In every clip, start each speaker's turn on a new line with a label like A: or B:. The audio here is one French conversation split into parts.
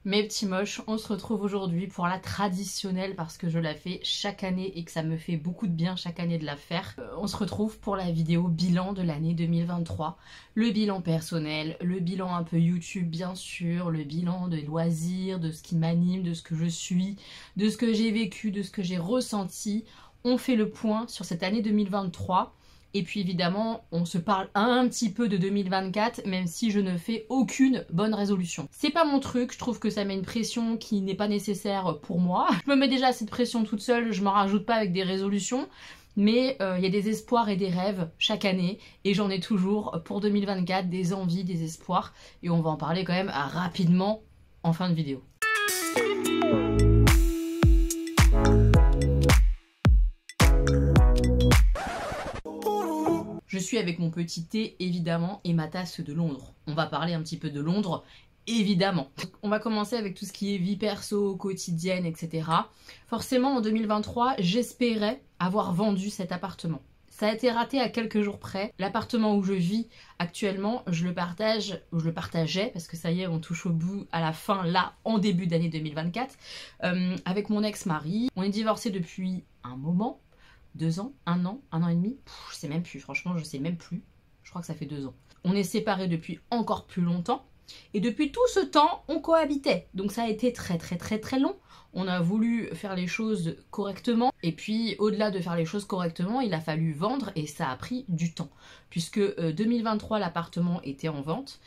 A: Mes petits moches, on se retrouve aujourd'hui pour la traditionnelle parce que je la fais chaque année et que ça me fait beaucoup de bien chaque année de la faire. On se retrouve pour la vidéo bilan de l'année 2023. Le bilan personnel, le bilan un peu YouTube bien sûr, le bilan des loisirs, de ce qui m'anime, de ce que je suis, de ce que j'ai vécu, de ce que j'ai ressenti. On fait le point sur cette année 2023. Et puis évidemment, on se parle un petit peu de 2024, même si je ne fais aucune bonne résolution. C'est pas mon truc, je trouve que ça met une pression qui n'est pas nécessaire pour moi. Je me mets déjà cette pression toute seule, je m'en rajoute pas avec des résolutions. Mais il y a des espoirs et des rêves chaque année, et j'en ai toujours pour 2024, des envies, des espoirs. Et on va en parler quand même rapidement en fin de vidéo. Je suis avec mon petit thé, évidemment, et ma tasse de Londres. On va parler un petit peu de Londres, évidemment. On va commencer avec tout ce qui est vie perso, quotidienne, etc. Forcément, en 2023, j'espérais avoir vendu cet appartement. Ça a été raté à quelques jours près. L'appartement où je vis actuellement, je le partageais, parce que ça y est, on touche au bout à la fin, là, en début d'année 2024, avec mon ex-mari. On est divorcés depuis un moment. 2 ans, 1 an, 1 an et demi, je sais même plus, franchement je sais même plus, je crois que ça fait 2 ans. On est séparés depuis encore plus longtemps, et depuis tout ce temps, on cohabitait, donc ça a été très long. On a voulu faire les choses correctement, et puis au-delà de faire les choses correctement, il a fallu vendre, et ça a pris du temps, puisque 2023 l'appartement était en vente,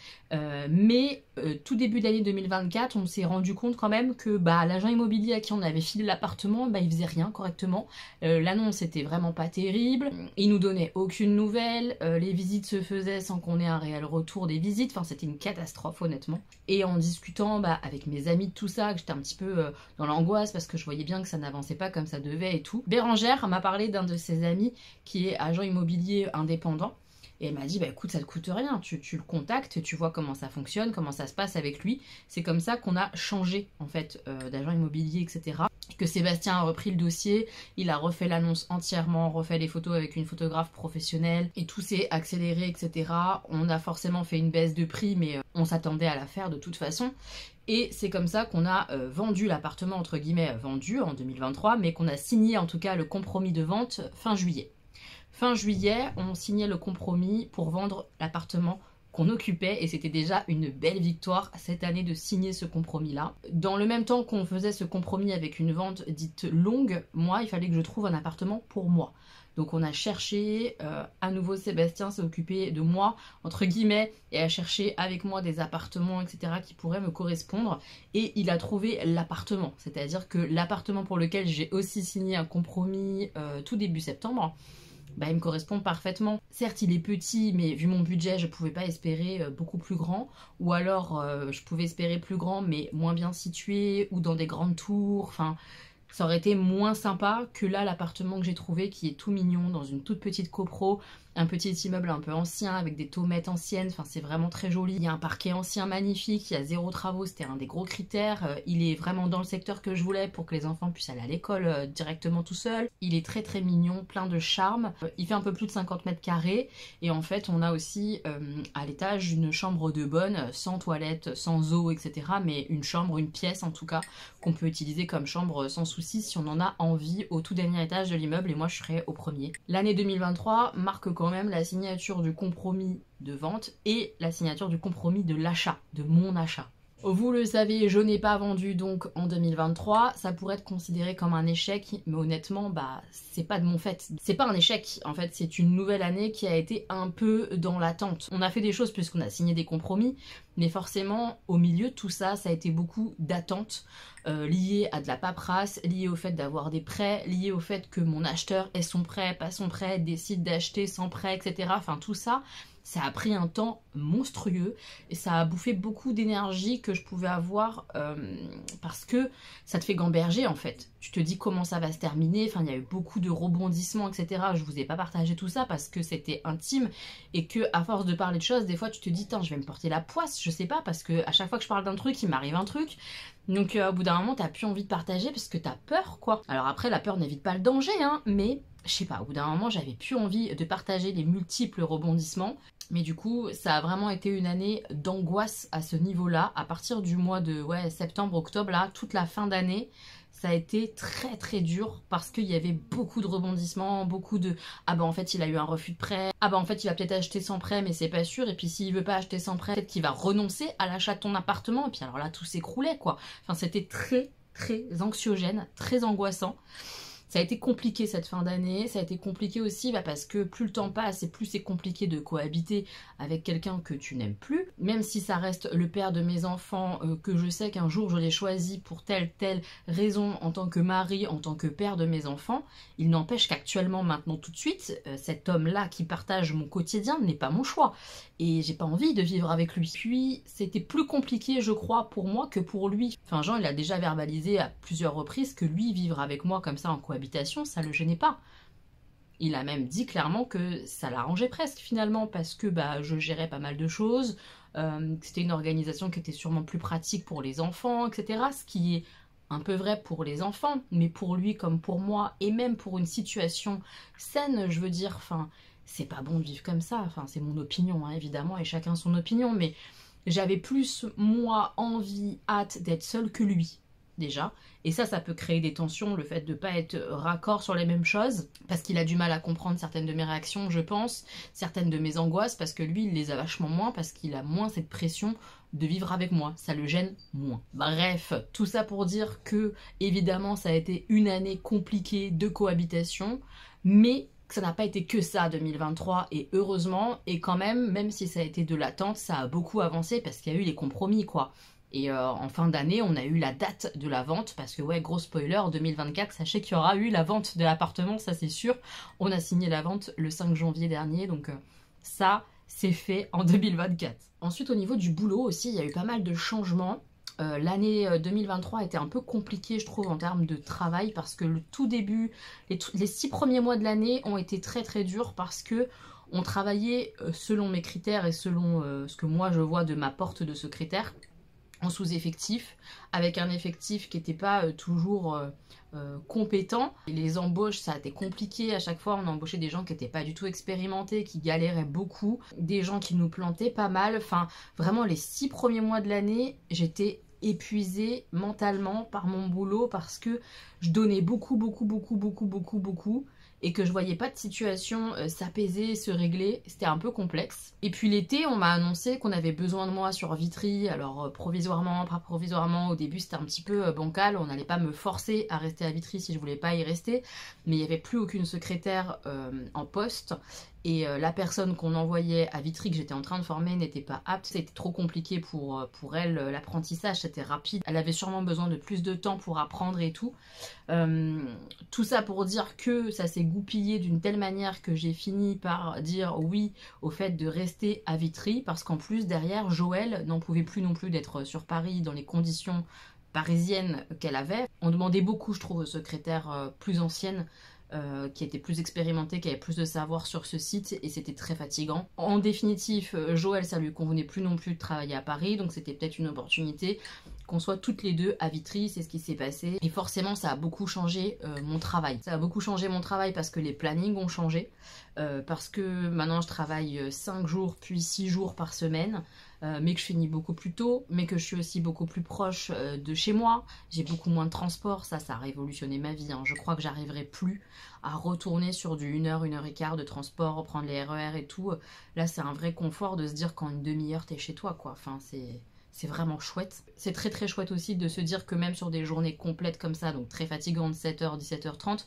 A: mais tout début d'année 2024, on s'est rendu compte quand même que l'agent immobilier à qui on avait filé l'appartement, il faisait rien correctement, l'annonce était vraiment pas terrible, il nous donnait aucune nouvelle, les visites se faisaient sans qu'on ait un réel retour des visites, enfin c'était une catastrophe honnêtement. Et en discutant avec mes amis de tout ça, que j'étais un petit peu dans l'angoisse parce que je voyais bien que ça n'avançait pas comme ça devait et tout, Bérangère m'a parlé d'un de ses amis qui est agent immobilier indépendant. Et elle m'a dit, écoute, ça te coûte rien, tu le contactes, tu vois comment ça fonctionne, comment ça se passe avec lui. C'est comme ça qu'on a changé, en fait, d'agent immobilier, etc. Et que Sébastien a repris le dossier, il a refait l'annonce entièrement, refait les photos avec une photographe professionnelle, et tout s'est accéléré, etc. On a forcément fait une baisse de prix, mais on s'attendait à la faire de toute façon. Et c'est comme ça qu'on a vendu l'appartement, entre guillemets, vendu en 2023, mais qu'on a signé en tout cas le compromis de vente fin juillet. Fin juillet, on signait le compromis pour vendre l'appartement qu'on occupait et c'était déjà une belle victoire cette année de signer ce compromis-là. Dans le même temps qu'on faisait ce compromis avec une vente dite longue, moi, il fallait que je trouve un appartement pour moi. Donc on a cherché, à nouveau Sébastien s'est occupé de moi, entre guillemets, et a cherché avec moi des appartements, etc. qui pourraient me correspondre. Et il a trouvé l'appartement, c'est-à-dire que l'appartement pour lequel j'ai aussi signé un compromis tout début septembre, il me correspond parfaitement. Certes, il est petit, mais vu mon budget, je pouvais pas espérer beaucoup plus grand. Ou alors, je pouvais espérer plus grand, mais moins bien situé, ou dans des grandes tours. Enfin, ça aurait été moins sympa que là, l'appartement que j'ai trouvé, qui est tout mignon, dans une toute petite copro. Un petit immeuble un peu ancien, avec des tomates anciennes. Enfin, c'est vraiment très joli. Il y a un parquet ancien magnifique, il y a 0 travaux, c'était un des gros critères. Il est vraiment dans le secteur que je voulais pour que les enfants puissent aller à l'école directement tout seul. Il est très mignon, plein de charme. Il fait un peu plus de 50 mètres carrés. Et en fait, on a aussi à l'étage une chambre de bonne, sans toilette, sans eau, etc. Mais une chambre, une pièce en tout cas, qu'on peut utiliser comme chambre sans souci si on en a envie au tout dernier étage de l'immeuble. Et moi, je serai au premier. L'année 2023 marque quand même la signature du compromis de vente et la signature du compromis de l'achat, de mon achat. Vous le savez, je n'ai pas vendu donc en 2023, ça pourrait être considéré comme un échec, mais honnêtement, c'est pas de mon fait. C'est pas un échec, en fait, c'est une nouvelle année qui a été un peu dans l'attente. On a fait des choses puisqu'on a signé des compromis, mais forcément, au milieu de tout ça, ça a été beaucoup d'attentes liées à de la paperasse, liées au fait d'avoir des prêts, liées au fait que mon acheteur ait son prêt, pas son prêt, décide d'acheter sans prêt, etc. Enfin, tout ça, ça a pris un temps monstrueux et ça a bouffé beaucoup d'énergie que je pouvais avoir parce que ça te fait gamberger en fait. Tu te dis comment ça va se terminer, enfin il y a eu beaucoup de rebondissements, etc. Je vous ai pas partagé tout ça parce que c'était intime et que à force de parler de choses, des fois tu te dis je vais me porter la poisse, je sais pas, parce que à chaque fois que je parle d'un truc, il m'arrive un truc. Donc au bout d'un moment, t'as plus envie de partager parce que t'as peur quoi. Alors après, la peur n'évite pas le danger, hein, mais je sais pas, au bout d'un moment, j'avais plus envie de partager les multiples rebondissements. Mais du coup, ça a vraiment été une année d'angoisse à ce niveau-là. À partir du mois de septembre, octobre, là, toute la fin d'année, ça a été très très dur parce qu'il y avait beaucoup de rebondissements, beaucoup de ah bah en fait il a eu un refus de prêt, ah bah en fait il va peut-être acheter sans prêt mais c'est pas sûr, et puis s'il veut pas acheter sans prêt, peut-être qu'il va renoncer à l'achat de ton appartement, et puis alors là tout s'écroulait quoi. Enfin c'était très très anxiogène, très angoissant. Ça a été compliqué cette fin d'année, ça a été compliqué aussi parce que plus le temps passe et plus c'est compliqué de cohabiter avec quelqu'un que tu n'aimes plus. Même si ça reste le père de mes enfants, que je sais qu'un jour je l'ai choisi pour telle raison en tant que mari, en tant que père de mes enfants, il n'empêche qu'actuellement, maintenant tout de suite, cet homme-là qui partage mon quotidien n'est pas mon choix. Et j'ai pas envie de vivre avec lui. Puis c'était plus compliqué je crois pour moi que pour lui. Enfin Jean il a déjà verbalisé à plusieurs reprises que lui vivre avec moi comme ça en cohabitation ça le gênait pas. Il a même dit clairement que ça l'arrangeait presque finalement parce que je gérais pas mal de choses, c'était une organisation qui était sûrement plus pratique pour les enfants, etc. Ce qui est un peu vrai pour les enfants, mais pour lui comme pour moi, et même pour une situation saine, je veux dire, enfin, c'est pas bon de vivre comme ça, enfin, c'est mon opinion, hein, évidemment, et chacun son opinion, mais j'avais plus, moi, envie, hâte d'être seule que lui, déjà. Et ça peut créer des tensions, le fait de ne pas être raccord sur les mêmes choses, parce qu'il a du mal à comprendre certaines de mes réactions, je pense, certaines de mes angoisses, parce que lui, il les a vachement moins, parce qu'il a moins cette pression de vivre avec moi, ça le gêne moins. Bref, tout ça pour dire que, évidemment, ça a été une année compliquée de cohabitation, mais ça n'a pas été que ça 2023, et heureusement, et quand même si ça a été de l'attente, ça a beaucoup avancé, parce qu'il y a eu les compromis, quoi. Et en fin d'année, on a eu la date de la vente, parce que gros spoiler, 2024, sachez qu'il y aura eu la vente de l'appartement, ça c'est sûr. On a signé la vente le 5 janvier dernier, donc ça, c'est fait en 2024. Ensuite, au niveau du boulot aussi, il y a eu pas mal de changements. L'année 2023 était un peu compliquée, je trouve, en termes de travail, parce que le tout début, les 6 premiers mois de l'année ont été très très durs, parce que on travaillait selon mes critères et selon ce que moi je vois de ma porte de secrétaire, en sous-effectif, avec un effectif qui n'était pas toujours compétent. Et les embauches, ça a été compliqué. À chaque fois, on embauchait des gens qui n'étaient pas du tout expérimentés, qui galéraient beaucoup, des gens qui nous plantaient pas mal. Enfin, vraiment, les 6 premiers mois de l'année, j'étais épuisée mentalement par mon boulot, parce que je donnais beaucoup, et que je voyais pas de situation s'apaiser, se régler. C'était un peu complexe. Et puis l'été, on m'a annoncé qu'on avait besoin de moi sur Vitry. Alors provisoirement, pas provisoirement, au début c'était un petit peu bancal. On n'allait pas me forcer à rester à Vitry si je voulais pas y rester. Mais il n'y avait plus aucune secrétaire en poste. Et la personne qu'on envoyait à Vitry, que j'étais en train de former, n'était pas apte. C'était trop compliqué pour elle, l'apprentissage, c'était rapide. Elle avait sûrement besoin de plus de temps pour apprendre et tout. Tout ça pour dire que ça s'est goupillé d'une telle manière que j'ai fini par dire oui au fait de rester à Vitry, parce qu'en plus derrière, Joël n'en pouvait plus non plus d'être sur Paris dans les conditions parisiennes qu'elle avait. On demandait beaucoup, je trouve, aux secrétaires plus anciennes, qui était plus expérimenté, qui avait plus de savoir sur ce site, et c'était très fatigant. En définitive, Joël, ça lui convenait plus non plus de travailler à Paris, donc c'était peut-être une opportunité qu'on soit toutes les deux à Vitry, c'est ce qui s'est passé. Et forcément, ça a beaucoup changé mon travail. Ça a beaucoup changé mon travail parce que les plannings ont changé, parce que maintenant je travaille 5 jours puis 6 jours par semaine, mais que je finis beaucoup plus tôt, mais que je suis aussi beaucoup plus proche de chez moi. J'ai beaucoup moins de transport, ça a révolutionné ma vie, hein. Je crois que j'arriverai plus à retourner sur du 1 heure, 1 heure et quart de transport, prendre les RER et tout. Là, c'est un vrai confort de se dire qu'en une demi-heure, t'es chez toi, quoi. Enfin, c'est vraiment chouette. C'est très très chouette aussi de se dire que même sur des journées complètes comme ça, donc très fatigantes, 7h, 17h30,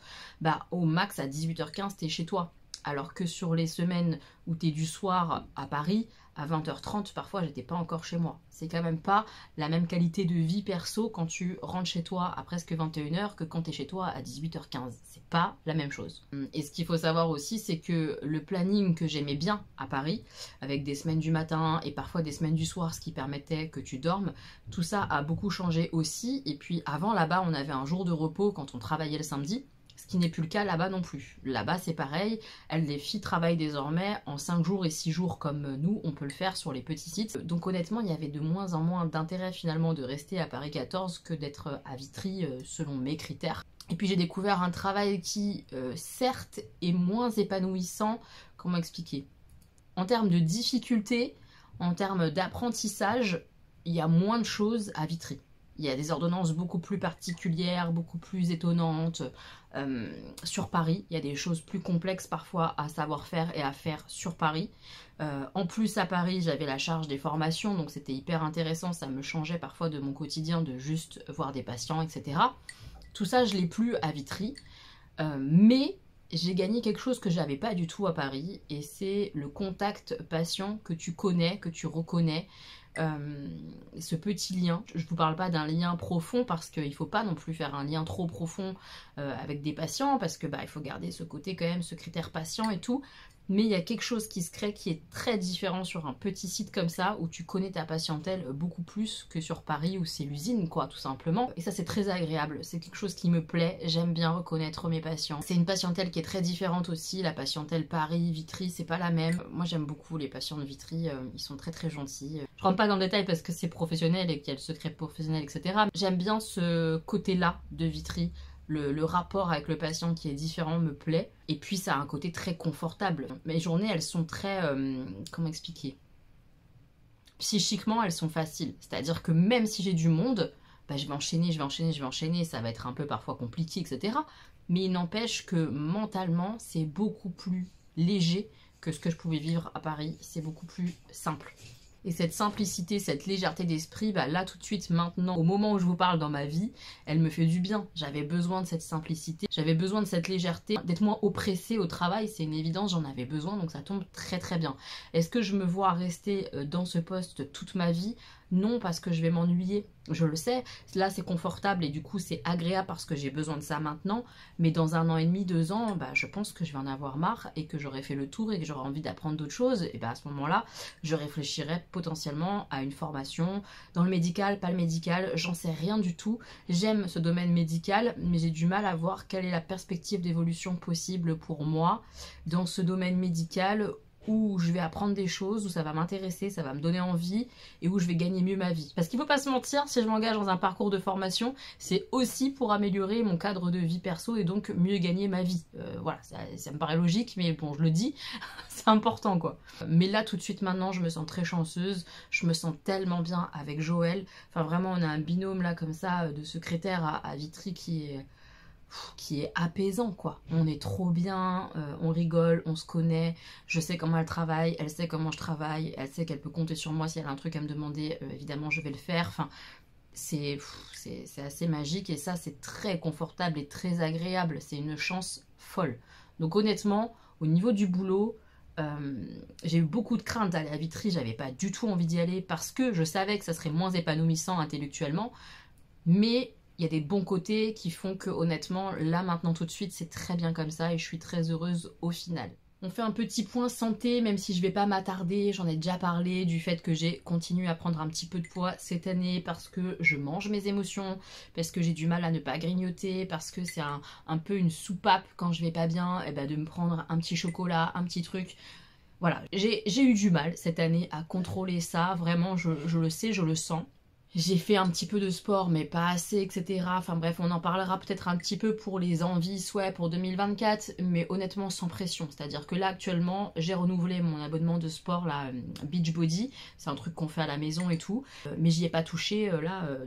A: au max à 18h15, t'es chez toi. Alors que sur les semaines où t'es du soir à Paris, à 20h30, parfois j'étais pas encore chez moi. C'est quand même pas la même qualité de vie perso quand tu rentres chez toi à presque 21h que quand t'es chez toi à 18h15. C'est pas la même chose. Et ce qu'il faut savoir aussi, c'est que le planning que j'aimais bien à Paris, avec des semaines du matin et parfois des semaines du soir, ce qui permettait que tu dormes, tout ça a beaucoup changé aussi. Et puis avant, là-bas, on avait un jour de repos quand on travaillait le samedi. Ce qui n'est plus le cas là-bas non plus. Là-bas, c'est pareil. Les filles travaillent désormais en 5 jours et 6 jours comme nous, on peut le faire sur les petits sites. Donc honnêtement, il y avait de moins en moins d'intérêt finalement de rester à Paris 14 que d'être à Vitry selon mes critères. Et puis j'ai découvert un travail qui, certes, est moins épanouissant. Comment expliquer ? En termes de difficulté, en termes d'apprentissage, il y a moins de choses à Vitry. Il y a des ordonnances beaucoup plus particulières, beaucoup plus étonnantes. Sur Paris, il y a des choses plus complexes parfois à savoir faire et à faire sur Paris. En plus, à Paris, j'avais la charge des formations, donc c'était hyper intéressant. Ça me changeait parfois de mon quotidien de juste voir des patients, etc. Tout ça, je l'ai plus à Vitry. Mais j'ai gagné quelque chose que j'avais pas du tout à Paris, et c'est le contact patient que tu connais, que tu reconnais. Ce petit lien, je vous parle pas d'un lien profond parce qu'il faut pas non plus faire un lien trop profond avec des patients, parce que il faut garder ce côté quand même, ce critère patient et tout, mais il y a quelque chose qui se crée qui est très différent sur un petit site comme ça, où tu connais ta patientèle beaucoup plus que sur Paris où c'est l'usine quoi, tout simplement. Et ça c'est très agréable, c'est quelque chose qui me plaît, j'aime bien reconnaître mes patients. C'est une patientèle qui est très différente aussi, la patientèle Paris, Vitry, c'est pas la même. Moi j'aime beaucoup les patients de Vitry, ils sont très très gentils. Je rentre pas dans le détail parce que c'est professionnel et qu'il y a le secret professionnel, etc. J'aime bien ce côté-là de Vitry. Le rapport avec le patient qui est différent me plaît. Et puis ça a un côté très confortable. Mes journées, elles sont très... comment expliquer? Psychiquement, elles sont faciles. C'est-à-dire que même si j'ai du monde, je vais enchaîner, ça va être un peu parfois compliqué, etc. Mais il n'empêche que mentalement, c'est beaucoup plus léger que ce que je pouvais vivre à Paris. C'est beaucoup plus simple. Et cette simplicité, cette légèreté d'esprit, là tout de suite maintenant, au moment où je vous parle dans ma vie, elle me fait du bien. J'avais besoin de cette simplicité, j'avais besoin de cette légèreté, d'être moins oppressée au travail, c'est une évidence, j'en avais besoin, donc ça tombe très très bien. Est-ce que je me vois rester dans ce poste toute ma vie? Non, parce que je vais m'ennuyer, je le sais. Là, c'est confortable et du coup, c'est agréable parce que j'ai besoin de ça maintenant. Mais dans 1 an et demi, 2 ans, je pense que je vais en avoir marre et que j'aurai fait le tour et que j'aurai envie d'apprendre d'autres choses. Et à ce moment-là, je réfléchirai potentiellement à une formation dans le médical, pas le médical, j'en sais rien du tout. J'aime ce domaine médical, mais j'ai du mal à voir quelle est la perspective d'évolution possible pour moi dans ce domaine médical, où je vais apprendre des choses, où ça va m'intéresser, ça va me donner envie et où je vais gagner mieux ma vie. Parce qu'il ne faut pas se mentir, si je m'engage dans un parcours de formation, c'est aussi pour améliorer mon cadre de vie perso et donc mieux gagner ma vie. Voilà, ça me paraît logique, mais bon, je le dis, c'est important quoi. Mais là, tout de suite maintenant, je me sens très chanceuse, je me sens tellement bien avec Joël. Enfin vraiment, on a un binôme là comme ça de secrétaire à Vitry qui est apaisant quoi. On est trop bien, on rigole, on se connaît, je sais comment elle travaille, elle sait comment je travaille, elle sait qu'elle peut compter sur moi si elle a un truc à me demander, évidemment je vais le faire. Enfin, c'est assez magique et ça c'est très confortable et très agréable, c'est une chance folle. Donc honnêtement, au niveau du boulot, j'ai eu beaucoup de crainte d'aller à Vitry, j'avais pas du tout envie d'y aller parce que je savais que ça serait moins épanouissant intellectuellement, mais il y a des bons côtés qui font que honnêtement, là maintenant tout de suite, c'est très bien comme ça et je suis très heureuse au final. On fait un petit point santé, même si je vais pas m'attarder, j'en ai déjà parlé du fait que j'ai continué à prendre un petit peu de poids cette année parce que je mange mes émotions, parce que j'ai du mal à ne pas grignoter, parce que c'est un peu une soupape quand je vais pas bien, de me prendre un petit chocolat, un petit truc. Voilà, j'ai eu du mal cette année à contrôler ça, vraiment je le sais, je le sens. J'ai fait un petit peu de sport, mais pas assez, etc. Enfin bref, on en parlera peut-être un petit peu pour les envies, souhaits pour 2024, mais honnêtement sans pression. C'est-à-dire que là, actuellement, j'ai renouvelé mon abonnement de sport, là, Beachbody. C'est un truc qu'on fait à la maison et tout. Mais j'y ai pas touché,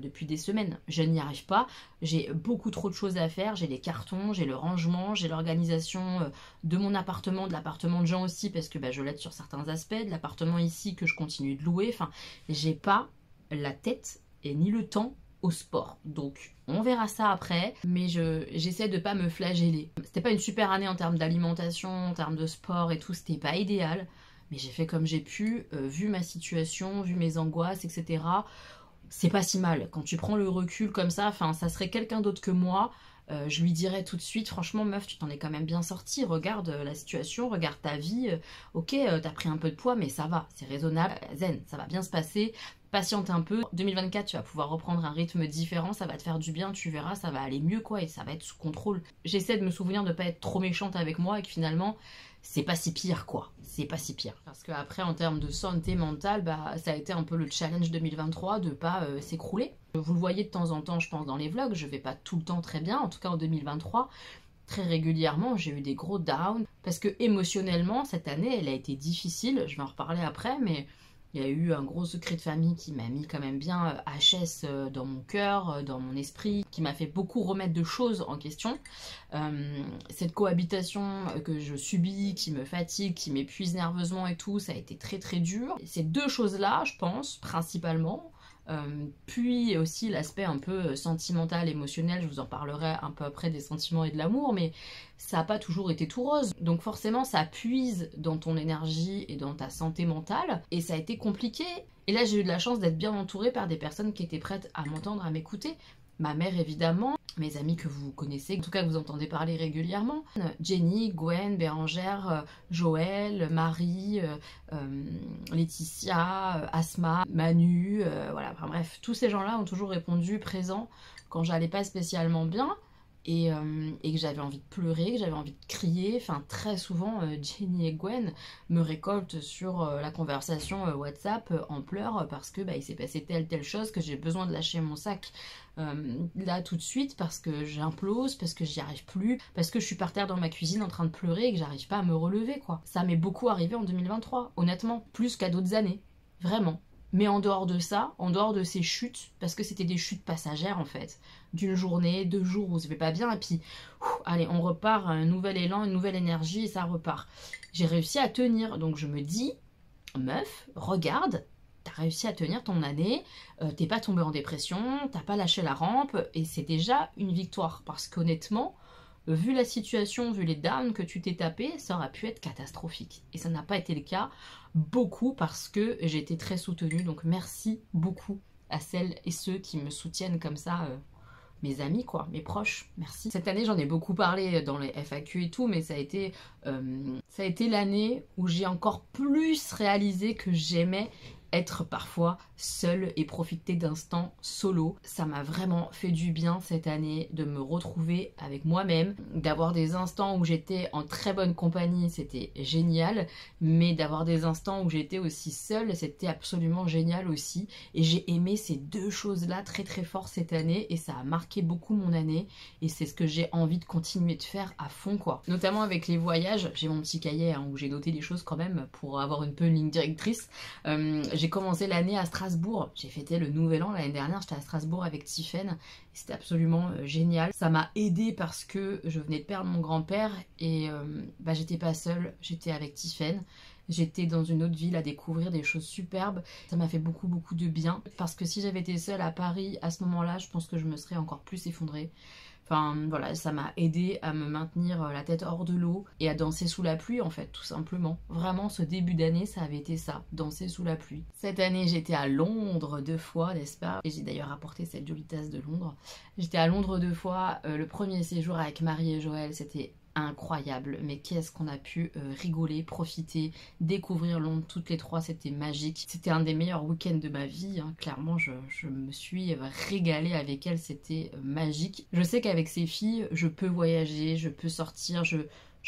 A: depuis des semaines. Je n'y arrive pas. J'ai beaucoup trop de choses à faire. J'ai les cartons, j'ai le rangement, j'ai l'organisation de mon appartement, de l'appartement de Jean aussi, parce que je l'aide sur certains aspects, de l'appartement ici que je continue de louer. Enfin, j'ai pas la tête et ni le temps au sport. Donc on verra ça après, mais j'essaie de pas me flageller. C'était pas une super année en termes d'alimentation, en termes de sport et tout, c'était pas idéal, mais j'ai fait comme j'ai pu, vu ma situation, vu mes angoisses, etc. C'est pas si mal. Quand tu prends le recul comme ça, enfin ça serait quelqu'un d'autre que moi, je lui dirais tout de suite, franchement meuf, tu t'en es quand même bien sortie, regarde la situation, regarde ta vie, ok, t'as pris un peu de poids, mais ça va, c'est raisonnable, zen, ça va bien se passer, patiente un peu, 2024 tu vas pouvoir reprendre un rythme différent, ça va te faire du bien, tu verras, ça va aller mieux quoi, et ça va être sous contrôle. J'essaie de me souvenir de pas être trop méchante avec moi, et que finalement, c'est pas si pire quoi, c'est pas si pire. Parce qu'après en termes de santé mentale, ça a été un peu le challenge 2023 de pas s'écrouler. Vous le voyez de temps en temps je pense dans les vlogs, je vais pas tout le temps très bien, en tout cas en 2023. Très régulièrement, j'ai eu des gros downs parce que émotionnellement, cette année, elle a été difficile, je vais en reparler après, mais il y a eu un gros secret de famille qui m'a mis quand même bien HS dans mon cœur, dans mon esprit, qui m'a fait beaucoup remettre de choses en question. Cette cohabitation que je subis, qui me fatigue, qui m'épuise nerveusement et tout, ça a été très très dur. Ces deux choses-là, je pense, principalement, puis aussi l'aspect un peu sentimental, émotionnel, je vous en parlerai un peu après des sentiments et de l'amour, mais ça n'a pas toujours été tout rose. Donc forcément ça puise dans ton énergie et dans ta santé mentale, et ça a été compliqué. Et là j'ai eu de la chance d'être bien entourée par des personnes qui étaient prêtes à m'entendre, à m'écouter. Ma mère évidemment, mes amis que vous connaissez, en tout cas que vous entendez parler régulièrement, Jenny, Gwen, Bérangère, Joël, Marie, Laetitia, Asma, Manu, voilà, enfin, bref, tous ces gens-là ont toujours répondu présents quand j'allais pas spécialement bien. Et que j'avais envie de pleurer, que j'avais envie de crier. Enfin, très souvent, Jenny et Gwen me récoltent sur la conversation WhatsApp en pleurs parce que il s'est passé telle chose, que j'ai besoin de lâcher mon sac là tout de suite parce que j'implose, parce que j'y arrive plus, parce que je suis par terre dans ma cuisine en train de pleurer et que j'arrive pas à me relever, quoi. Ça m'est beaucoup arrivé en 2023, honnêtement, plus qu'à d'autres années, vraiment. Mais en dehors de ça, en dehors de ces chutes, parce que c'était des chutes passagères en fait, d'une journée, 2 jours où ça fait pas bien, et puis allez, on repart, un nouvel élan, une nouvelle énergie, et ça repart. J'ai réussi à tenir, donc je me dis, meuf, regarde, t'as réussi à tenir ton année, t'es pas tombée en dépression, t'as pas lâché la rampe, et c'est déjà une victoire, parce qu'honnêtement, vu la situation, vu les downs que tu t'es tapé, ça aurait pu être catastrophique. Et ça n'a pas été le cas, beaucoup parce que j'ai été très soutenue. Donc merci beaucoup à celles et ceux qui me soutiennent comme ça, mes amis quoi, mes proches, merci. Cette année j'en ai beaucoup parlé dans les FAQ et tout, mais ça a été l'année où j'ai encore plus réalisé que j'aimais être parfois seule et profiter d'instants solo. Ça m'a vraiment fait du bien cette année de me retrouver avec moi-même, d'avoir des instants où j'étais en très bonne compagnie, c'était génial, mais d'avoir des instants où j'étais aussi seule, c'était absolument génial aussi. Et j'ai aimé ces deux choses-là très très fort cette année et ça a marqué beaucoup mon année et c'est ce que j'ai envie de continuer de faire à fond quoi. Notamment avec les voyages, j'ai mon petit cahier où j'ai noté des choses quand même pour avoir un peu une ligne directrice. J'ai commencé l'année à Strasbourg, j'ai fêté le nouvel an l'année dernière, j'étais à Strasbourg avec Tiffen, c'était absolument génial. Ça m'a aidée parce que je venais de perdre mon grand-père et j'étais pas seule, j'étais avec Tiffen. J'étais dans une autre ville à découvrir des choses superbes. Ça m'a fait beaucoup de bien parce que si j'avais été seule à Paris à ce moment-là, je pense que je me serais encore plus effondrée. Enfin voilà, ça m'a aidé à me maintenir la tête hors de l'eau et à danser sous la pluie en fait, tout simplement. Vraiment, ce début d'année, ça avait été ça, danser sous la pluie. Cette année, j'étais à Londres 2 fois, n'est-ce pas? Et j'ai d'ailleurs apporté cette jolie tasse de Londres. J'étais à Londres 2 fois. Le premier séjour avec Marie et Joël, c'était incroyable, mais qu'est-ce qu'on a pu rigoler, profiter, découvrir Londres toutes les 3, c'était magique. C'était un des meilleurs week-ends de ma vie, clairement je me suis régalée avec elles, c'était magique. Je sais qu'avec ces filles, je peux voyager, je peux sortir, je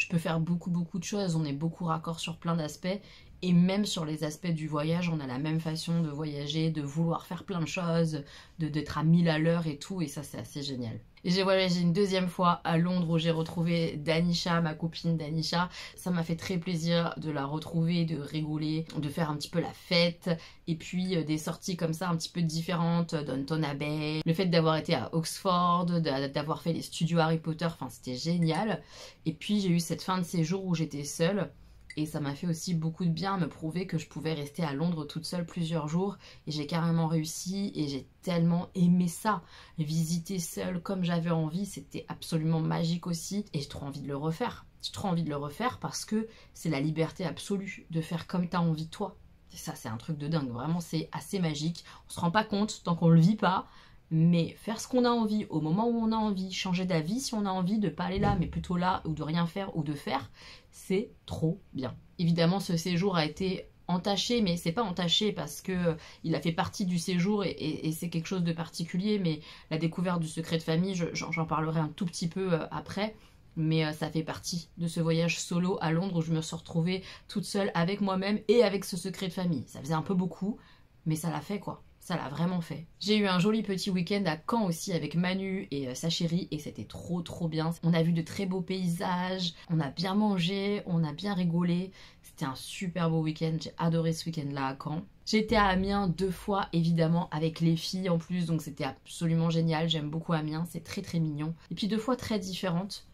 A: peux faire beaucoup de choses, on est beaucoup raccord sur plein d'aspects. Et même sur les aspects du voyage, on a la même façon de voyager, de vouloir faire plein de choses, d'être à 1000 à l'heure et tout, et ça c'est assez génial. Et j'ai voyagé une 2e fois à Londres où j'ai retrouvé Danisha, ma copine Danisha. Ça m'a fait très plaisir de la retrouver, de rigoler, de faire un petit peu la fête. Et puis des sorties comme ça un petit peu différentes, Downton Abbey. Le fait d'avoir été à Oxford, d'avoir fait les studios Harry Potter, enfin c'était génial. Et puis j'ai eu cette fin de séjour où j'étais seule. Et ça m'a fait aussi beaucoup de bien, me prouver que je pouvais rester à Londres toute seule plusieurs jours. Et j'ai carrément réussi et j'ai tellement aimé ça. Visiter seule comme j'avais envie, c'était absolument magique aussi. Et j'ai trop envie de le refaire. J'ai trop envie de le refaire parce que c'est la liberté absolue de faire comme t'as envie toi. Et ça, c'est un truc de dingue. Vraiment, c'est assez magique. On se rend pas compte tant qu'on le vit pas. Mais faire ce qu'on a envie au moment où on a envie, changer d'avis si on a envie, de pas aller là mais plutôt là, ou de rien faire ou de faire, c'est trop bien. Évidemment ce séjour a été entaché, mais c'est pas entaché parce que il a fait partie du séjour et c'est quelque chose de particulier, mais la découverte du secret de famille, j'en parlerai un tout petit peu après. Mais ça fait partie de ce voyage solo à Londres où je me suis retrouvée toute seule avec moi-même et avec ce secret de famille. Ça faisait un peu beaucoup, mais ça l'a fait quoi. Ça l'a vraiment fait. J'ai eu un joli petit week-end à Caen aussi avec Manu et sa chérie et c'était trop bien. On a vu de très beaux paysages, on a bien mangé, on a bien rigolé. C'était un super beau week-end, j'ai adoré ce week-end-là à Caen. J'ai été à Amiens 2 fois évidemment avec les filles en plus, donc c'était absolument génial. J'aime beaucoup Amiens, c'est très mignon. Et puis 2 fois très différentes.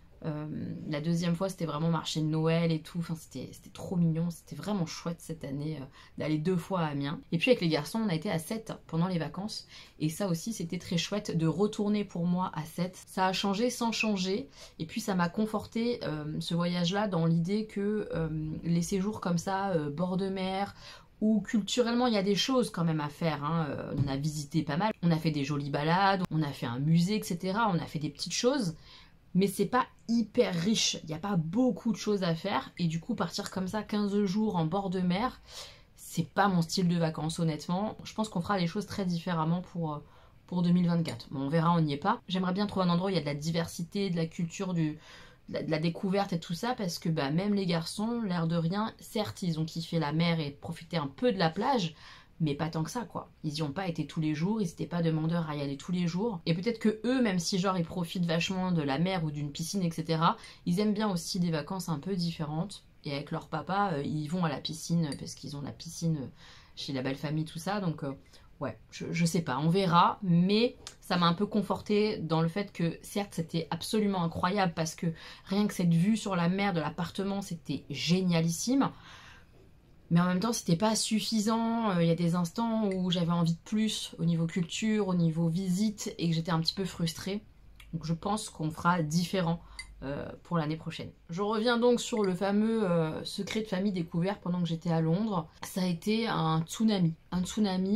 A: La deuxième fois c'était vraiment marché de Noël et tout, enfin, c'était trop mignon, c'était vraiment chouette cette année d'aller 2 fois à Amiens. Et puis avec les garçons on a été à Sète pendant les vacances et ça aussi c'était très chouette de retourner pour moi à Sète. Ça a changé sans changer et puis ça m'a conforté ce voyage là dans l'idée que les séjours comme ça, bord de mer, où culturellement il y a des choses quand même à faire, hein. On a visité pas mal, on a fait des jolies balades, on a fait un musée etc, on a fait des petites choses. Mais c'est pas hyper riche, il n'y a pas beaucoup de choses à faire et du coup partir comme ça 15 jours en bord de mer, c'est pas mon style de vacances honnêtement. Je pense qu'on fera les choses très différemment pour 2024. Bon, on verra, on n'y est pas. J'aimerais bien trouver un endroit où il y a de la diversité, de la culture, de la découverte et tout ça parce que bah, même les garçons, l'air de rien, certes ils ont kiffé la mer et profité un peu de la plage, mais pas tant que ça quoi. Ils y ont pas été tous les jours, ils étaient pas demandeurs à y aller tous les jours. Et peut-être que eux, même si genre ils profitent vachement de la mer ou d'une piscine, etc., ils aiment bien aussi des vacances un peu différentes. Et avec leur papa, ils vont à la piscine parce qu'ils ont la piscine chez la belle famille, tout ça. Donc ouais, je sais pas, on verra. Mais ça m'a un peu confortée dans le fait que certes c'était absolument incroyable parce que rien que cette vue sur la mer de l'appartement, c'était génialissime. Mais en même temps, c'était pas suffisant. Il y a des instants où j'avais envie de plus au niveau culture, au niveau visite, et que j'étais un petit peu frustrée. Donc je pense qu'on fera différent pour l'année prochaine. Je reviens donc sur le fameux secret de famille découvert pendant que j'étais à Londres. Ça a été un tsunami,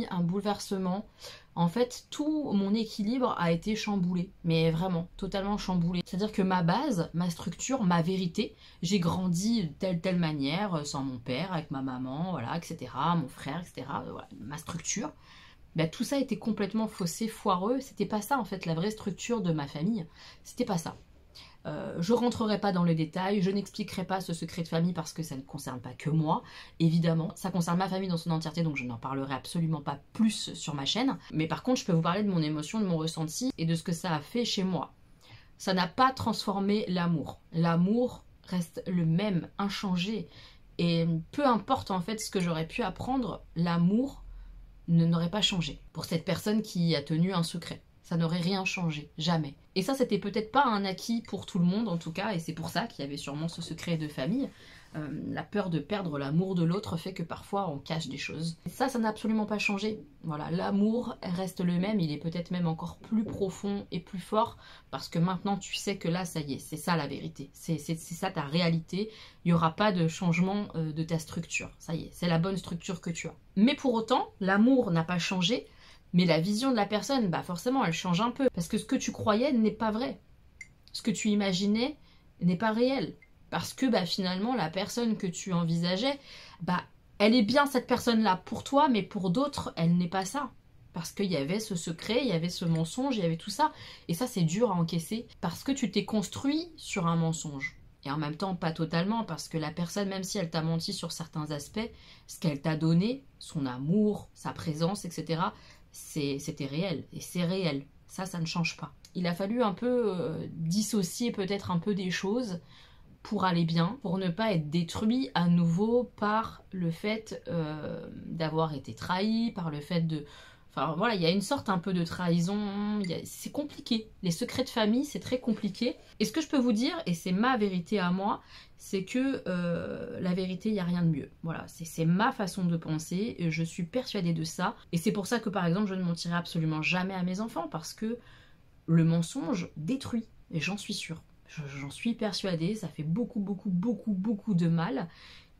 A: un bouleversement. En fait, tout mon équilibre a été chamboulé, mais vraiment, totalement chamboulé. C'est-à-dire que ma base, ma structure, ma vérité, j'ai grandi de telle manière, sans mon père, avec ma maman, voilà, etc., mon frère, etc., voilà, ma structure. Ben, tout ça était complètement faussé, foireux. C'était pas ça, en fait, la vraie structure de ma famille. C'était pas ça. Je rentrerai pas dans le détail, je n'expliquerai pas ce secret de famille parce que ça ne concerne pas que moi, évidemment. Ça concerne ma famille dans son entièreté, donc je n'en parlerai absolument pas plus sur ma chaîne. Mais par contre, je peux vous parler de mon émotion, de mon ressenti et de ce que ça a fait chez moi. Ça n'a pas transformé l'amour. L'amour reste le même, inchangé. Et peu importe en fait ce que j'aurais pu apprendre, l'amour n'aurait pas changé pour cette personne qui a tenu un secret. Ça n'aurait rien changé, jamais. Et ça, c'était peut-être pas un acquis pour tout le monde, en tout cas, et c'est pour ça qu'il y avait sûrement ce secret de famille. La peur de perdre l'amour de l'autre fait que parfois on cache des choses. Et ça n'a absolument pas changé. Voilà, l'amour reste le même, il est peut-être même encore plus profond et plus fort, parce que maintenant tu sais que là, ça y est, c'est ça la vérité. C'est ça ta réalité. Il n'y aura pas de changement de ta structure. Ça y est, c'est la bonne structure que tu as. Mais pour autant, l'amour n'a pas changé. Mais la vision de la personne, bah forcément, elle change un peu. Parce que ce que tu croyais n'est pas vrai. Ce que tu imaginais n'est pas réel. Parce que bah, finalement, la personne que tu envisageais, bah, elle est bien cette personne-là pour toi, mais pour d'autres, elle n'est pas ça. Parce qu'il y avait ce secret, il y avait ce mensonge, il y avait tout ça. Et ça, c'est dur à encaisser. Parce que tu t'es construit sur un mensonge. Et en même temps, pas totalement, parce que la personne, même si elle t'a menti sur certains aspects, ce qu'elle t'a donné, son amour, sa présence, etc., c'était réel, et c'est réel. Ça ne change pas. Il a fallu un peu dissocier peut-être un peu des choses pour aller bien, pour ne pas être détruit à nouveau par le fait d'avoir été trahi, par le fait de... Enfin voilà, il y a une sorte un peu de trahison, c'est compliqué. Les secrets de famille, c'est très compliqué. Et ce que je peux vous dire, et c'est ma vérité à moi, c'est que la vérité, il n'y a rien de mieux. Voilà, c'est ma façon de penser, et je suis persuadée de ça. Et c'est pour ça que par exemple, je ne mentirai absolument jamais à mes enfants, parce que le mensonge détruit, et j'en suis sûre. J'en suis persuadée, ça fait beaucoup de mal.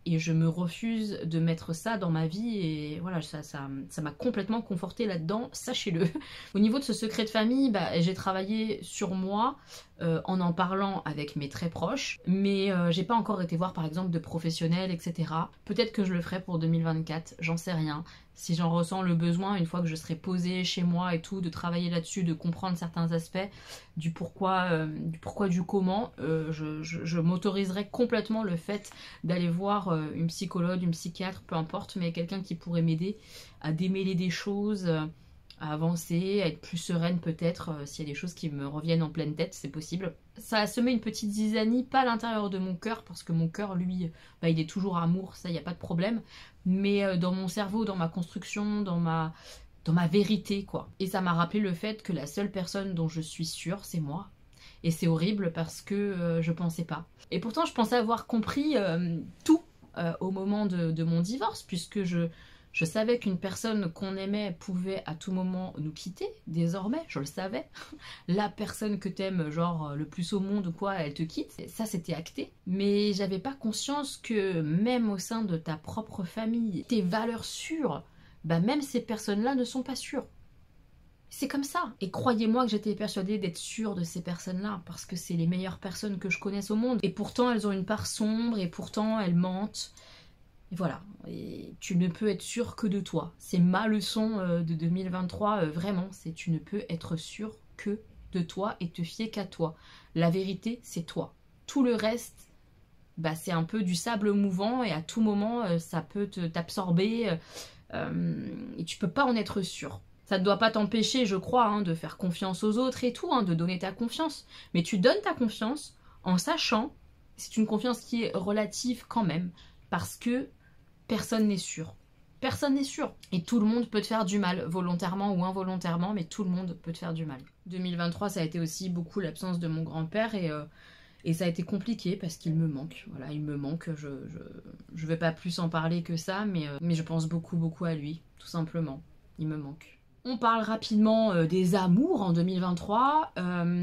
A: Et je me refuse de mettre ça dans ma vie et voilà, ça m'a complètement confortée là-dedans, sachez-le. Au niveau de ce secret de famille, bah, j'ai travaillé sur moi en parlant avec mes très proches, mais j'ai pas encore été voir par exemple de professionnels, etc. Peut-être que je le ferai pour 2024, j'en sais rien. Si j'en ressens le besoin, une fois que je serai posée chez moi et tout, de travailler là-dessus, de comprendre certains aspects, du pourquoi, du comment, je m'autoriserai complètement le fait d'aller voir une psychologue, une psychiatre, peu importe, mais quelqu'un qui pourrait m'aider à démêler des choses, à avancer, à être plus sereine peut-être, s'il y a des choses qui me reviennent en pleine tête, c'est possible. Ça a semé une petite zizanie, pas à l'intérieur de mon cœur, parce que mon cœur, lui, bah, il est toujours amour, ça, il n'y a pas de problème, mais dans mon cerveau, dans ma construction, dans ma vérité, quoi. Et ça m'a rappelé le fait que la seule personne dont je suis sûre, c'est moi. Et c'est horrible parce que je pensais pas. Et pourtant, je pensais avoir compris tout au moment de mon divorce, puisque je savais qu'une personne qu'on aimait pouvait à tout moment nous quitter. Désormais, je le savais. La personne que t'aimes, genre le plus au monde, quoi, elle te quitte. Ça, c'était acté. Mais j'avais pas conscience que même au sein de ta propre famille, tes valeurs sûres, bah même ces personnes-là ne sont pas sûres. C'est comme ça. Et croyez-moi que j'étais persuadée d'être sûre de ces personnes-là, parce que c'est les meilleures personnes que je connaisse au monde. Et pourtant, elles ont une part sombre, et pourtant, elles mentent. Et voilà. Et tu ne peux être sûre que de toi. C'est ma leçon de 2023, vraiment. C'est tu ne peux être sûre que de toi et te fier qu'à toi. La vérité, c'est toi. Tout le reste, bah, c'est un peu du sable mouvant, et à tout moment, ça peut t'absorber, et tu peux pas en être sûre. Ça ne doit pas t'empêcher, je crois, hein, de faire confiance aux autres et tout, hein, de donner ta confiance. Mais tu donnes ta confiance en sachant, c'est une confiance qui est relative quand même, parce que personne n'est sûr. Personne n'est sûr. Et tout le monde peut te faire du mal, volontairement ou involontairement, mais tout le monde peut te faire du mal. 2023, ça a été aussi beaucoup l'absence de mon grand-père, et ça a été compliqué parce qu'il me manque. Voilà, il me manque. Je vais pas plus en parler que ça, mais je pense beaucoup à lui, tout simplement. Il me manque. On parle rapidement des amours en 2023.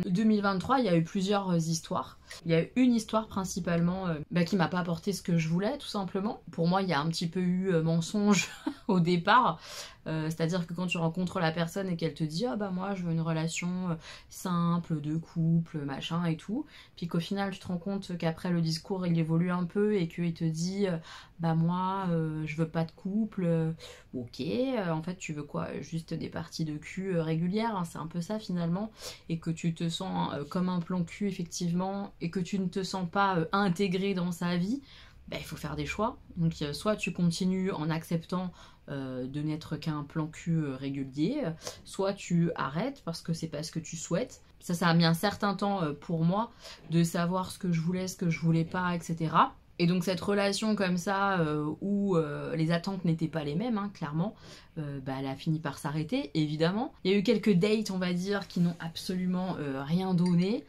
A: 2023, il y a eu plusieurs histoires. Il y a eu une histoire principalement qui m'a pas apporté ce que je voulais, tout simplement. Pour moi, il y a un petit peu eu mensonge au départ. C'est-à-dire que quand tu rencontres la personne et qu'elle te dit « Ah bah moi, je veux une relation simple, de couple, machin et tout », puis qu'au final, tu te rends compte qu'après le discours, il évolue un peu et qu'il te dit « Bah moi, je veux pas de couple. Ok, en fait, tu veux quoi? Juste des parties de cul régulières, hein, c'est un peu ça finalement. Et que tu te sens comme un plan cul, effectivement, et que tu ne te sens pas intégré dans sa vie, bah, il faut faire des choix. Donc soit tu continues en acceptant de n'être qu'un plan cul régulier, soit tu arrêtes parce que c'est pas ce que tu souhaites. Ça a mis un certain temps pour moi de savoir ce que je voulais, ce que je voulais pas, etc. Et donc cette relation comme ça, où les attentes n'étaient pas les mêmes, hein, clairement, elle a fini par s'arrêter, évidemment. Il y a eu quelques dates, on va dire, qui n'ont absolument rien donné.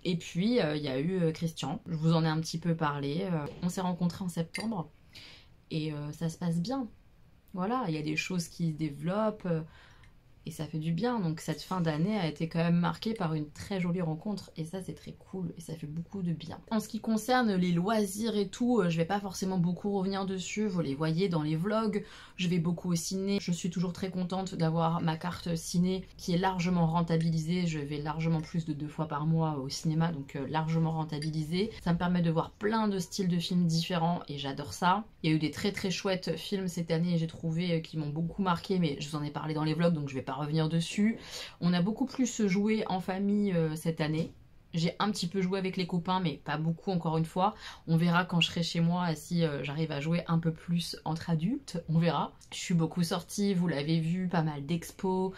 A: Et puis, il y a eu Christian, je vous en ai un petit peu parlé. On s'est rencontrés en septembre, et ça se passe bien. Voilà, il y a des choses qui se développent, et ça fait du bien. Donc cette fin d'année a été quand même marquée par une très jolie rencontre, et ça c'est très cool, et ça fait beaucoup de bien. En ce qui concerne les loisirs et tout, je vais pas forcément beaucoup revenir dessus, vous les voyez dans les vlogs, je vais beaucoup au ciné. Je suis toujours très contente d'avoir ma carte ciné qui est largement rentabilisée, je vais largement plus de 2 fois par mois au cinéma, donc largement rentabilisée. Ça me permet de voir plein de styles de films différents, et j'adore ça. Il y a eu des très chouettes films cette année, j'ai trouvé, qui m'ont beaucoup marqué, mais je vous en ai parlé dans les vlogs, donc je vais pas revenir dessus. On a beaucoup plus joué en famille cette année. J'ai un petit peu joué avec les copains, mais pas beaucoup, encore une fois. On verra quand je serai chez moi si j'arrive à jouer un peu plus entre adultes. On verra. Je suis beaucoup sortie, vous l'avez vu, pas mal d'expos,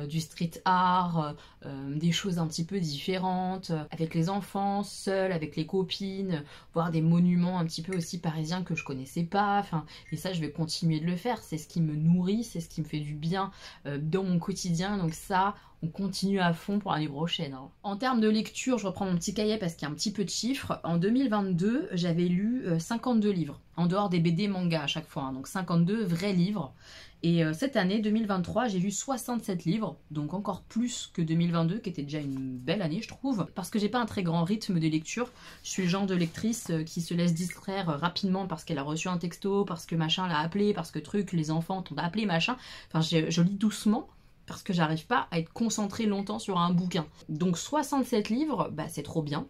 A: du street art, des choses un petit peu différentes, avec les enfants, seule, avec les copines, voir des monuments un petit peu aussi parisiens que je connaissais pas. Enfin, et ça, je vais continuer de le faire. C'est ce qui me nourrit, c'est ce qui me fait du bien dans mon quotidien. Donc ça, on continue à fond pour l'année prochaine. Hein. En termes de lecture, je reprends mon petit cahier parce qu'il y a un petit peu de chiffres. En 2022, j'avais lu 52 livres, en dehors des BD manga à chaque fois, hein, donc 52 vrais livres. Et cette année, 2023, j'ai lu 67 livres, donc encore plus que 2022, qui était déjà une belle année, je trouve. Parce que j'ai pas un très grand rythme de lecture. Je suis le genre de lectrice qui se laisse distraire rapidement parce qu'elle a reçu un texto, parce que machin l'a appelé, parce que truc, les enfants t'ont appelé, machin. Enfin, je lis doucement, parce que j'arrive pas à être concentrée longtemps sur un bouquin. Donc 67 livres, bah, c'est trop bien.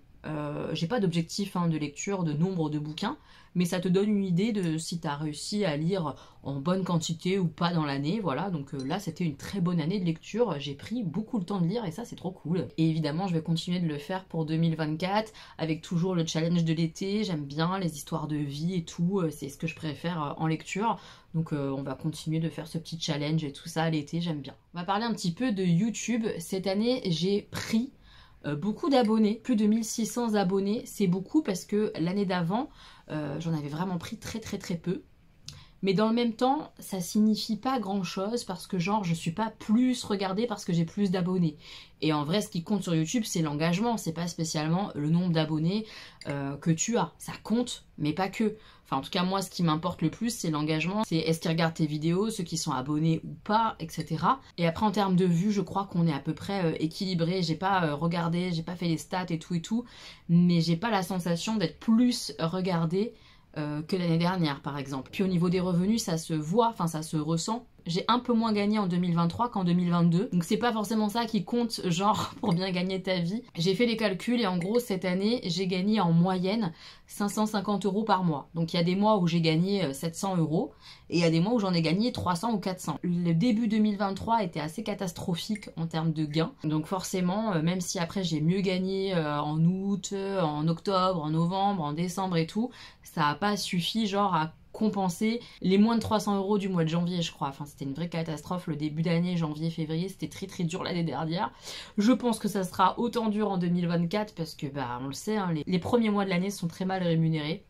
A: J'ai pas d'objectif de lecture, de nombre de bouquins, mais ça te donne une idée de si tu as réussi à lire en bonne quantité ou pas dans l'année, voilà. Donc là, c'était une très bonne année de lecture, j'ai pris beaucoup le temps de lire et ça, c'est trop cool. Et évidemment, je vais continuer de le faire pour 2024, avec toujours le challenge de l'été, j'aime bien les histoires de vie et tout, c'est ce que je préfère en lecture. Donc on va continuer de faire ce petit challenge et tout ça l'été, j'aime bien. On va parler un petit peu de YouTube. Cette année, j'ai pris beaucoup d'abonnés, plus de 1600 abonnés, c'est beaucoup parce que l'année d'avant, j'en avais vraiment pris très peu. Mais dans le même temps, ça signifie pas grand chose parce que genre je suis pas plus regardée parce que j'ai plus d'abonnés. Et en vrai, ce qui compte sur YouTube, c'est l'engagement, c'est pas spécialement le nombre d'abonnés que tu as. Ça compte, mais pas que. Enfin, en tout cas, moi, ce qui m'importe le plus, c'est l'engagement. C'est est-ce qu'ils regardent tes vidéos, ceux qui sont abonnés ou pas, etc. Et après, en termes de vues, je crois qu'on est à peu près équilibré. J'ai pas regardé, j'ai pas fait les stats et tout, mais j'ai pas la sensation d'être plus regardée que l'année dernière par exemple. Puis au niveau des revenus, ça se voit, enfin ça se ressent. J'ai un peu moins gagné en 2023 qu'en 2022. Donc c'est pas forcément ça qui compte, genre, pour bien gagner ta vie. J'ai fait les calculs et en gros, cette année, j'ai gagné en moyenne 550 € par mois. Donc il y a des mois où j'ai gagné 700 € et il y a des mois où j'en ai gagné 300 ou 400. Le début 2023 était assez catastrophique en termes de gains. Donc forcément, même si après j'ai mieux gagné en août, en octobre, en novembre, en décembre et tout, ça n'a pas suffi genre à compenser les moins de 300 € du mois de janvier, je crois. Enfin, c'était une vraie catastrophe. Le début d'année, janvier, février, c'était très dur l'année dernière. Je pense que ça sera autant dur en 2024 parce que, bah, on le sait, hein, les premiers mois de l'année sont très mal rémunérés.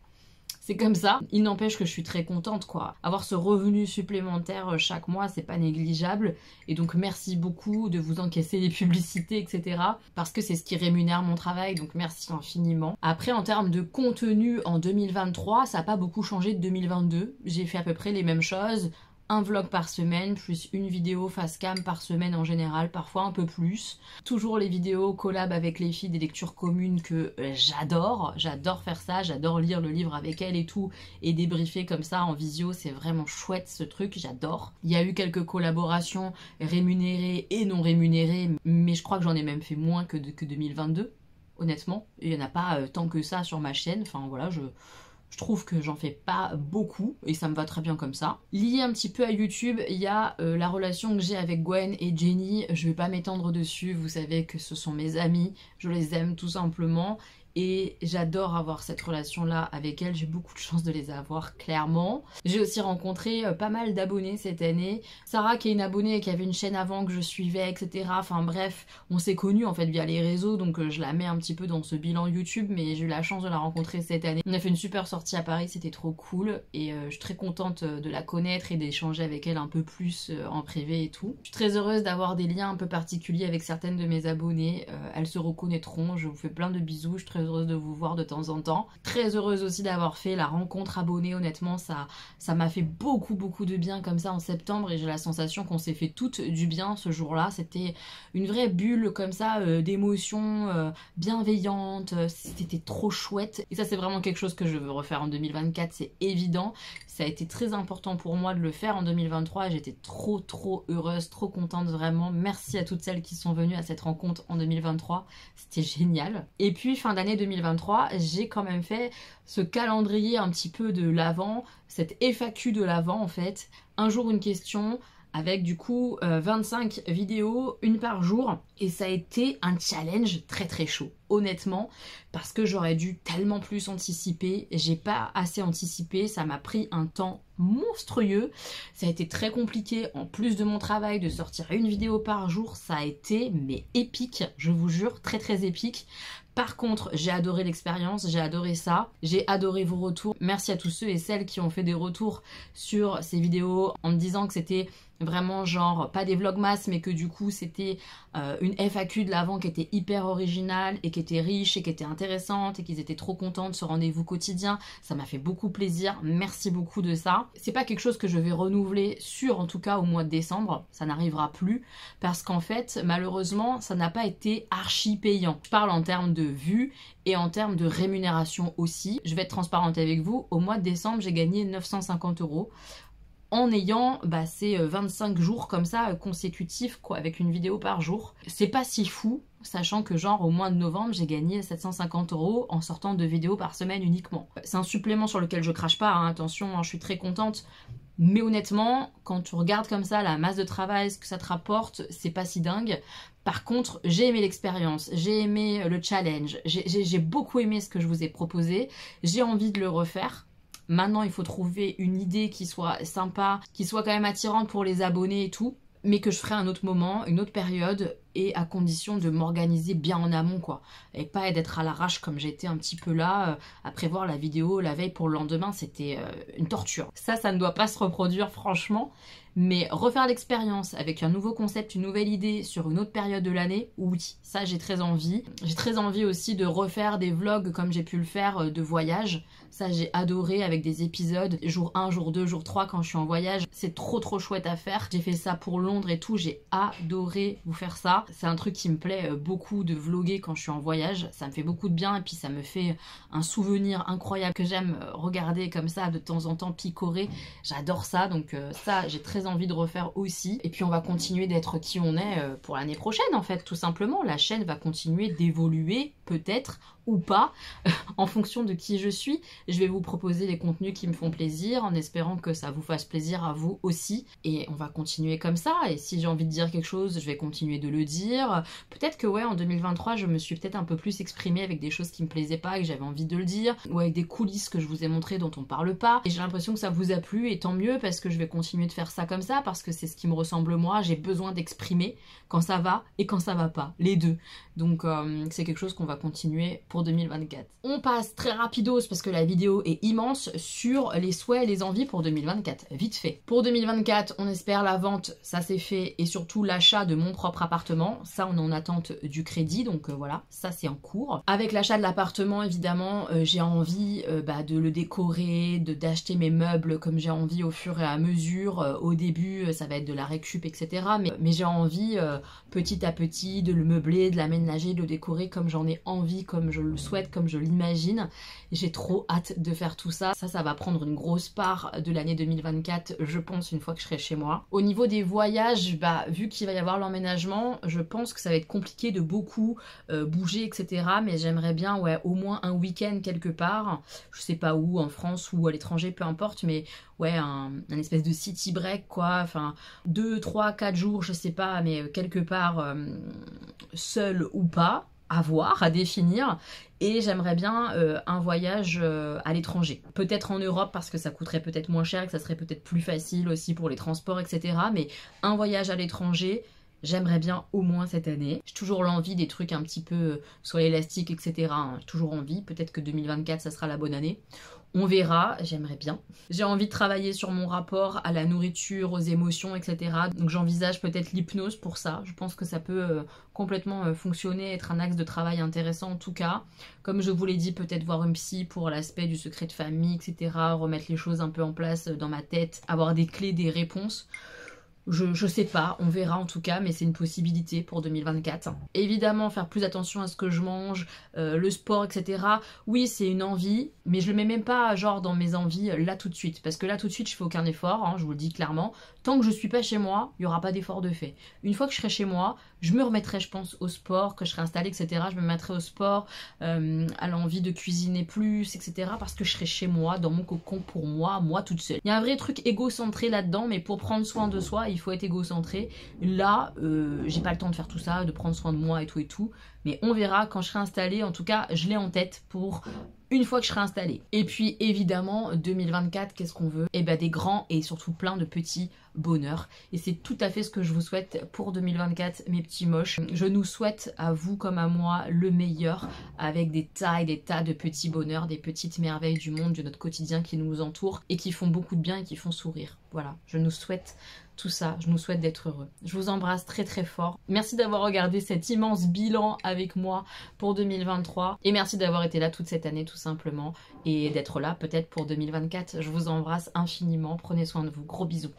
A: C'est comme ça. Il n'empêche que je suis très contente, quoi. Avoir ce revenu supplémentaire chaque mois, c'est pas négligeable. Et donc, merci beaucoup de vous encaisser les publicités, etc. Parce que c'est ce qui rémunère mon travail. Donc, merci infiniment. Après, en termes de contenu en 2023, ça n'a pas beaucoup changé de 2022. J'ai fait à peu près les mêmes choses. Un vlog par semaine, plus une vidéo face cam par semaine en général, parfois un peu plus. Toujours les vidéos collab avec les filles, des lectures communes que j'adore. J'adore faire ça, j'adore lire le livre avec elles et tout, et débriefer comme ça en visio, c'est vraiment chouette ce truc, j'adore. Il y a eu quelques collaborations rémunérées et non rémunérées, mais je crois que j'en ai même fait moins que 2022, honnêtement. Il n'y en a pas tant que ça sur ma chaîne, enfin voilà, je trouve que j'en fais pas beaucoup et ça me va très bien comme ça. Lié un petit peu à YouTube, il y a la relation que j'ai avec Gwen et Jenny. Je vais pas m'étendre dessus, vous savez que ce sont mes amis, je les aime tout simplement. Et j'adore avoir cette relation-là avec elles, j'ai beaucoup de chance de les avoir, clairement. J'ai aussi rencontré pas mal d'abonnés cette année. Sarah qui est une abonnée et qui avait une chaîne avant que je suivais, etc. Enfin bref, on s'est connus en fait via les réseaux, donc je la mets un petit peu dans ce bilan YouTube, mais j'ai eu la chance de la rencontrer cette année. On a fait une super sortie à Paris, c'était trop cool, et je suis très contente de la connaître et d'échanger avec elle un peu plus en privé et tout. Je suis très heureuse d'avoir des liens un peu particuliers avec certaines de mes abonnées, elles se reconnaîtront, je vous fais plein de bisous, je suis très heureuse de vous voir de temps en temps. Très heureuse aussi d'avoir fait la rencontre abonnée, honnêtement ça m'a fait beaucoup de bien comme ça en septembre et j'ai la sensation qu'on s'est fait toutes du bien ce jour-là. C'était une vraie bulle comme ça d'émotions bienveillantes, c'était trop chouette et ça c'est vraiment quelque chose que je veux refaire en 2024, c'est évident. Ça a été très important pour moi de le faire en 2023 et j'étais trop heureuse, trop contente vraiment. Merci à toutes celles qui sont venues à cette rencontre en 2023, c'était génial. Et puis fin d'année 2023, j'ai quand même fait ce calendrier un petit peu de l'Avent, cette FAQ de l'Avent en fait. Un jour une question, avec du coup 25 vidéos, une par jour, et ça a été un challenge très chaud, honnêtement, parce que j'aurais dû tellement plus anticiper, j'ai pas assez anticipé, ça m'a pris un temps monstrueux, ça a été très compliqué, en plus de mon travail, de sortir une vidéo par jour, ça a été mais épique, je vous jure, très épique. Par contre, j'ai adoré l'expérience, j'ai adoré ça, j'ai adoré vos retours. Merci à tous ceux et celles qui ont fait des retours sur ces vidéos en me disant que c'était vraiment genre, pas des vlogmas, mais que du coup c'était une FAQ de l'Avent qui était hyper originale et qui était riche et qui était intéressante et qu'ils étaient trop contents de ce rendez-vous quotidien. Ça m'a fait beaucoup plaisir, merci beaucoup de ça. C'est pas quelque chose que je vais renouveler en tout cas au mois de décembre, ça n'arrivera plus parce qu'en fait malheureusement ça n'a pas été archi payant. Je parle en termes de vues et en termes de rémunération aussi. Je vais être transparente avec vous, au mois de décembre j'ai gagné 950 €. en ayant ces 25 jours comme ça consécutifs quoi, avec une vidéo par jour. C'est pas si fou, sachant que genre au mois de novembre j'ai gagné 750 € en sortant 2 vidéos par semaine uniquement. C'est un supplément sur lequel je crache pas, hein, attention, hein, je suis très contente. Mais honnêtement, quand tu regardes comme ça la masse de travail, ce que ça te rapporte, c'est pas si dingue. Par contre, j'ai aimé l'expérience, j'ai aimé le challenge, j'ai beaucoup aimé ce que je vous ai proposé, j'ai envie de le refaire. Maintenant, il faut trouver une idée qui soit sympa, qui soit quand même attirante pour les abonnés et tout, mais que je ferai à un autre moment, une autre période, et à condition de m'organiser bien en amont, quoi. Et pas d'être à l'arrache comme j'étais un petit peu là, à prévoir la vidéo la veille pour le lendemain, c'était une torture. Ça ne doit pas se reproduire, franchement. Mais refaire l'expérience avec un nouveau concept, une nouvelle idée sur une autre période de l'année, oui, ça j'ai très envie. J'ai très envie aussi de refaire des vlogs comme j'ai pu le faire de voyage. Ça j'ai adoré avec des épisodes, jour 1, jour 2, jour 3 quand je suis en voyage. C'est trop chouette à faire. J'ai fait ça pour Londres et tout, j'ai adoré vous faire ça. C'est un truc qui me plaît beaucoup de vlogger quand je suis en voyage. Ça me fait beaucoup de bien et puis ça me fait un souvenir incroyable que j'aime regarder comme ça de temps en temps picorer. J'adore ça, donc ça j'ai très envie de refaire aussi. Et puis on va continuer d'être qui on est pour l'année prochaine en fait, tout simplement. La chaîne va continuer d'évoluer peut-être ou pas en fonction de qui je suis. Je vais vous proposer des contenus qui me font plaisir en espérant que ça vous fasse plaisir à vous aussi. Et on va continuer comme ça. Et si j'ai envie de dire quelque chose, je vais continuer de le dire. Peut-être que ouais, en 2023, je me suis peut-être un peu plus exprimée avec des choses qui me plaisaient pas et que j'avais envie de le dire. Ou avec des coulisses que je vous ai montrées dont on parle pas. Et j'ai l'impression que ça vous a plu et tant mieux parce que je vais continuer de faire ça comme ça parce que c'est ce qui me ressemble moi. J'ai besoin d'exprimer quand ça va et quand ça va pas. Les deux. Donc c'est quelque chose qu'on va continuer pour 2024. On passe très rapidos parce que la vidéo est immense sur les souhaits et les envies pour 2024. Vite fait. Pour 2024, on espère la vente, ça c'est fait, et surtout l'achat de mon propre appartement. Ça, on est en attente du crédit, donc voilà, ça c'est en cours. Avec l'achat de l'appartement, évidemment, j'ai envie de le décorer, d'acheter mes meubles comme j'ai envie au fur et à mesure. Au début, ça va être de la récup, etc. Mais j'ai envie petit à petit de le meubler, de l'aménager, de le décorer comme j'en ai envie, comme je le souhaite, comme je l'imagine. J'ai trop hâte de faire tout ça. Ça va prendre une grosse part de l'année 2024, je pense, une fois que je serai chez moi. Au niveau des voyages, vu qu'il va y avoir l'emménagement, je pense que ça va être compliqué de beaucoup bouger, etc. Mais j'aimerais bien, ouais, au moins un week-end quelque part. Je sais pas où, en France ou à l'étranger, peu importe, mais ouais, un espèce de city break, quoi. Enfin, 2, 3, 4 jours, je sais pas, mais quelque part, seul ou pas, à voir, à définir. Et j'aimerais bien un voyage à l'étranger. Peut-être en Europe parce que ça coûterait peut-être moins cher et que ça serait peut-être plus facile aussi pour les transports, etc. Mais un voyage à l'étranger, j'aimerais bien au moins cette année. J'ai toujours l'envie des trucs un petit peu sur l'élastique, etc. Hein. J'ai toujours envie. Peut-être que 2024, ça sera la bonne année. On verra, j'aimerais bien. J'ai envie de travailler sur mon rapport à la nourriture, aux émotions, etc. Donc j'envisage peut-être l'hypnose pour ça. Je pense que ça peut complètement fonctionner, être un axe de travail intéressant en tout cas. Comme je vous l'ai dit, peut-être voir une psy pour l'aspect du secret de famille, etc. Remettre les choses un peu en place dans ma tête, avoir des clés, des réponses. Je sais pas, on verra en tout cas, mais c'est une possibilité pour 2024. Évidemment, faire plus attention à ce que je mange, le sport, etc. Oui, c'est une envie, mais je le mets même pas genre dans mes envies là tout de suite. Parce que là tout de suite, je fais aucun effort, hein, je vous le dis clairement. Tant que je suis pas chez moi, il n'y aura pas d'effort de fait. Une fois que je serai chez moi, je me remettrai, je pense, au sport, que je serai installée, etc. Je me mettrai au sport, à l'envie de cuisiner plus, etc. Parce que je serai chez moi, dans mon cocon pour moi toute seule. Il y a un vrai truc égocentré là-dedans, mais pour prendre soin de soi, il faut être égocentré. Là, j'ai pas le temps de faire tout ça, de prendre soin de moi et tout. Mais on verra quand je serai installée. En tout cas, je l'ai en tête pour une fois que je serai installée. Et puis évidemment, 2024, qu'est-ce qu'on veut? Eh ben des grands et surtout plein de petits bonheurs. Et c'est tout à fait ce que je vous souhaite pour 2024, mes petits moches. Je nous souhaite à vous comme à moi le meilleur, avec des tas et des tas de petits bonheurs, des petites merveilles du monde, de notre quotidien qui nous entoure et qui font beaucoup de bien et qui font sourire. Voilà, je nous souhaite tout ça, je nous souhaite d'être heureux. Je vous embrasse très très fort. Merci d'avoir regardé cet immense bilan avec moi pour 2023 et merci d'avoir été là toute cette année tout simplement et d'être là peut-être pour 2024. Je vous embrasse infiniment, prenez soin de vous, gros bisous.